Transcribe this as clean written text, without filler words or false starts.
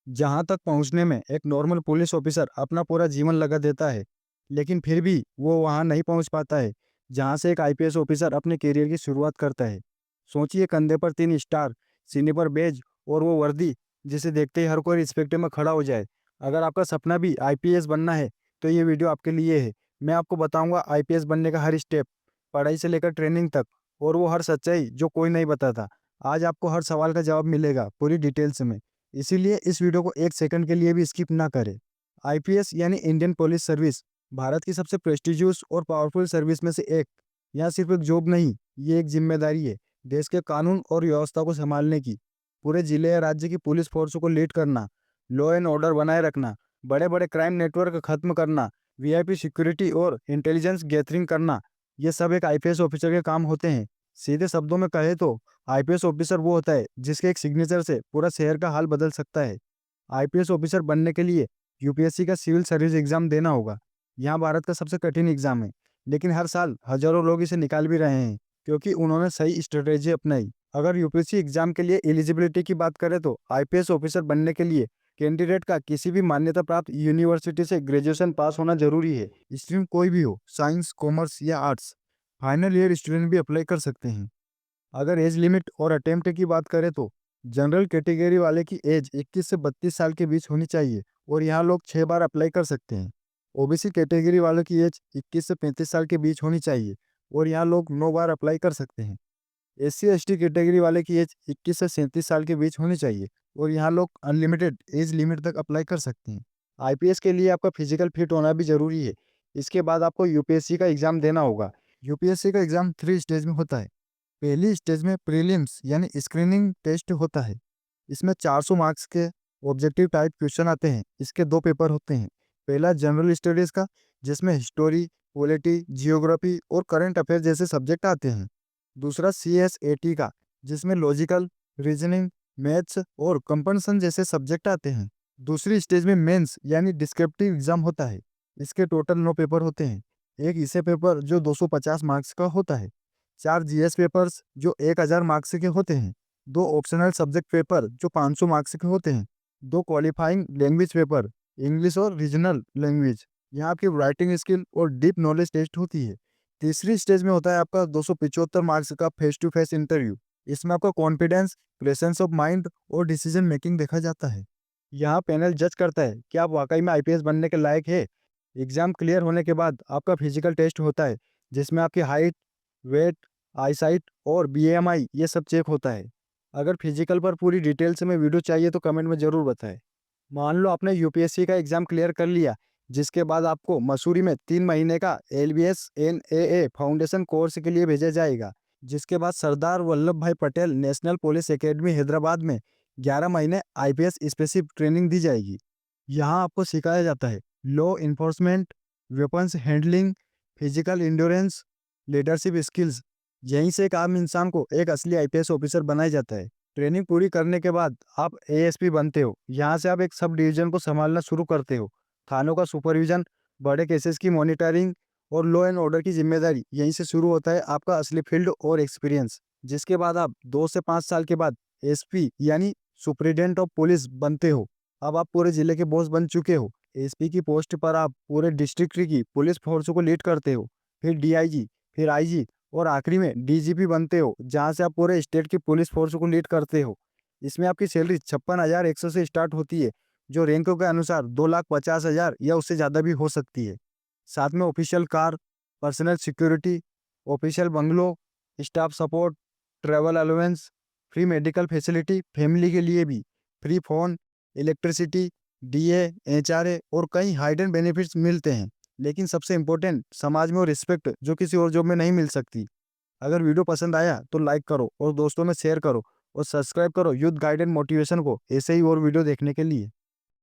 जहां तक पहुंचने में एक नॉर्मल पुलिस ऑफिसर अपना पूरा जीवन लगा देता है, लेकिन फिर भी वो वहां नहीं पहुंच पाता है जहां से एक आईपीएस ऑफिसर अपने करियर की शुरुआत करता है। सोचिए, कंधे पर 3 स्टार, सीने पर बेज और वो वर्दी जिसे देखते ही हर कोई रिस्पेक्ट में खड़ा हो जाए। अगर आपका सपना भी आईपीएस बनना है तो ये वीडियो आपके लिए है। मैं आपको बताऊंगा आईपीएस बनने का हर स्टेप, पढ़ाई से लेकर ट्रेनिंग तक, और वो हर सच्चाई जो कोई नहीं बताता। आज आपको हर सवाल का जवाब मिलेगा पूरी डिटेल्स में, इसीलिए इस वीडियो को एक सेकंड के लिए भी स्किप ना करें। आईपीएस यानी इंडियन पुलिस सर्विस भारत की सबसे प्रेस्टिजियस और पावरफुल सर्विस में से एक। यहाँ सिर्फ एक जॉब नहीं, ये एक जिम्मेदारी है देश के कानून और व्यवस्था को संभालने की। पूरे जिले या राज्य की पुलिस फोर्स को लीड करना, लॉ एंड ऑर्डर बनाए रखना, बड़े बड़े क्राइम नेटवर्क खत्म करना, वीआईपी सिक्योरिटी और इंटेलिजेंस गैदरिंग करना, ये सब एक आईपीएस ऑफिसर के काम होते हैं। सीधे शब्दों में कहे तो आईपीएस ऑफिसर वो होता है जिसके एक सिग्नेचर से पूरा शहर का हाल बदल सकता है। आईपीएस ऑफिसर बनने के लिए यूपीएससी का सिविल सर्विस एग्जाम देना होगा। यहाँ भारत का सबसे कठिन एग्जाम है, लेकिन हर साल हजारों लोग इसे निकाल भी रहे हैं क्योंकि उन्होंने सही स्ट्रेटेजी अपनाई। अगर यूपीएससी एग्जाम के लिए एलिजिबिलिटी की बात करें तो आईपीएस ऑफिसर बनने के लिए कैंडिडेट का किसी भी मान्यता प्राप्त यूनिवर्सिटी से ग्रेजुएशन पास होना जरूरी है। स्ट्रीम कोई भी हो, साइंस, कॉमर्स या आर्ट्स। फाइनल ईयर स्टूडेंट भी अप्लाई कर सकते हैं। अगर एज लिमिट और अटेम्प्ट की बात करें तो जनरल कैटेगरी वाले की एज 21 से 32 साल के बीच होनी चाहिए और यहाँ लोग 6 बार अप्लाई कर सकते हैं। ओबीसी कैटेगरी वालों की एज 21 से 35 साल के बीच होनी चाहिए और यहाँ लोग 9 बार अप्लाई कर सकते हैं। एससी एसटी कैटेगरी वाले की एज 21 से 37 साल के बीच होनी चाहिए और यहाँ लोग अनलिमिटेड एज लिमिट तक अप्लाई कर सकते हैं। आईपीएस के लिए आपका फिजिकल फिट होना भी जरूरी है। इसके बाद आपको यूपीएससी का एग्जाम देना होगा। यूपीएससी का एग्जाम 3 स्टेज में होता है। पहली स्टेज में प्रीलिम्स यानी स्क्रीनिंग टेस्ट होता है। इसमें 400 मार्क्स के ऑब्जेक्टिव टाइप क्वेश्चन आते हैं। इसके 2 पेपर होते हैं। पहला जनरल स्टडीज का, जिसमें हिस्टोरी, पॉलिटी, जियोग्राफी और करंट अफेयर जैसे सब्जेक्ट आते हैं। दूसरा सीएसएटी का, जिसमें लॉजिकल, रीजनिंग, मैथ्स और कंपनसन जैसे सब्जेक्ट आते हैं। दूसरी स्टेज में मेंस यानी डिस्क्रिप्टिव एग्जाम होता है। इसके टोटल 9 पेपर होते हैं। एक इसे पेपर जो 250 मार्क्स का होता है। 4 जीएस पेपर्स जो 1000 मार्क्स के होते हैं। 2 ऑप्शनल सब्जेक्ट पेपर जो 500 मार्क्स के होते हैं। 2 क्वालिफाइंग लैंग्वेज पेपर, इंग्लिश और रीजनल लैंग्वेज। यहाँ आपकी राइटिंग स्किल और डीप नॉलेज टेस्ट होती है। तीसरी स्टेज में होता है आपका 275 मार्क्स का फेस टू फेस इंटरव्यू। इसमें आपका कॉन्फिडेंस, प्रेजेंस ऑफ माइंड और डिसीजन मेकिंग देखा जाता है। यहाँ पैनल जज करता है कि आप वाकई में आईपीएस बनने के लायक है। एग्जाम क्लियर होने के बाद आपका फिजिकल टेस्ट होता है, जिसमें आपकी हाइट, वेट, आईसाइट और बीएमआई ये सब चेक होता है। अगर फिजिकल पर पूरी डिटेल्स में वीडियो चाहिए तो कमेंट में ज़रूर बताएं। मान लो आपने यूपीएससी का एग्जाम क्लियर कर लिया, जिसके बाद आपको मसूरी में 3 महीने का एलबीएस एनएए फाउंडेशन कोर्स के लिए भेजा जाएगा। जिसके बाद सरदार वल्लभ भाई Patel national police academy Hyderabad में 11 महीने आईपीएस स्पेसिफिक ट्रेनिंग दी जाएगी। यहाँ आपको सिखाया जाता है law enforcement, weapons handling, physical endurance, leadership skills. यहीं से एक आम इंसान को एक असली आईपीएस ऑफिसर बनाया जाता है। ट्रेनिंग पूरी करने के बाद आप एएसपी बनते हो। यहाँ से आप एक सब डिवीजन को संभालना शुरू करते हो। थानों का सुपरविजन, बड़े केसेस की मॉनिटरिंग और लॉ एंड ऑर्डर की जिम्मेदारी यहीं से शुरू होता है आपका असली फील्ड और एक्सपीरियंस। जिसके बाद आप 2 से 5 साल के बाद एसपी यानी सुप्रिटेंडेंट ऑफ पुलिस बनते हो। अब आप पूरे जिले के बॉस बन चुके हो। एसपी की पोस्ट पर आप पूरे डिस्ट्रिक्ट की पुलिस फोर्स को लीड करते हो। फिर डीआईजी, फिर आईजी और आखिरी में डीजीपी बनते हो, जहां से आप पूरे स्टेट की पुलिस फोर्स को लीड करते हो। इसमें आपकी सैलरी 56,100 से स्टार्ट होती है, जो रैंकों के अनुसार 2,50,000 या उससे ज़्यादा भी हो सकती है। साथ में official car, personal security, official bungalow, staff support, travel allowance, free medical facility, family के लिए भी free phone, electricity, DA, HRA और कई हाइडन बेनिफिट्स मिलते हैं। लेकिन सबसे इम्पोर्टेंट, समाज में वो रिस्पेक्ट जो किसी और जॉब में नहीं मिल सकती। अगर वीडियो पसंद आया तो लाइक करो और दोस्तों में शेयर करो और सब्सक्राइब करो यूथ गाइड एंड मोटिवेशन को ऐसे ही और वीडियो देखने के लिए।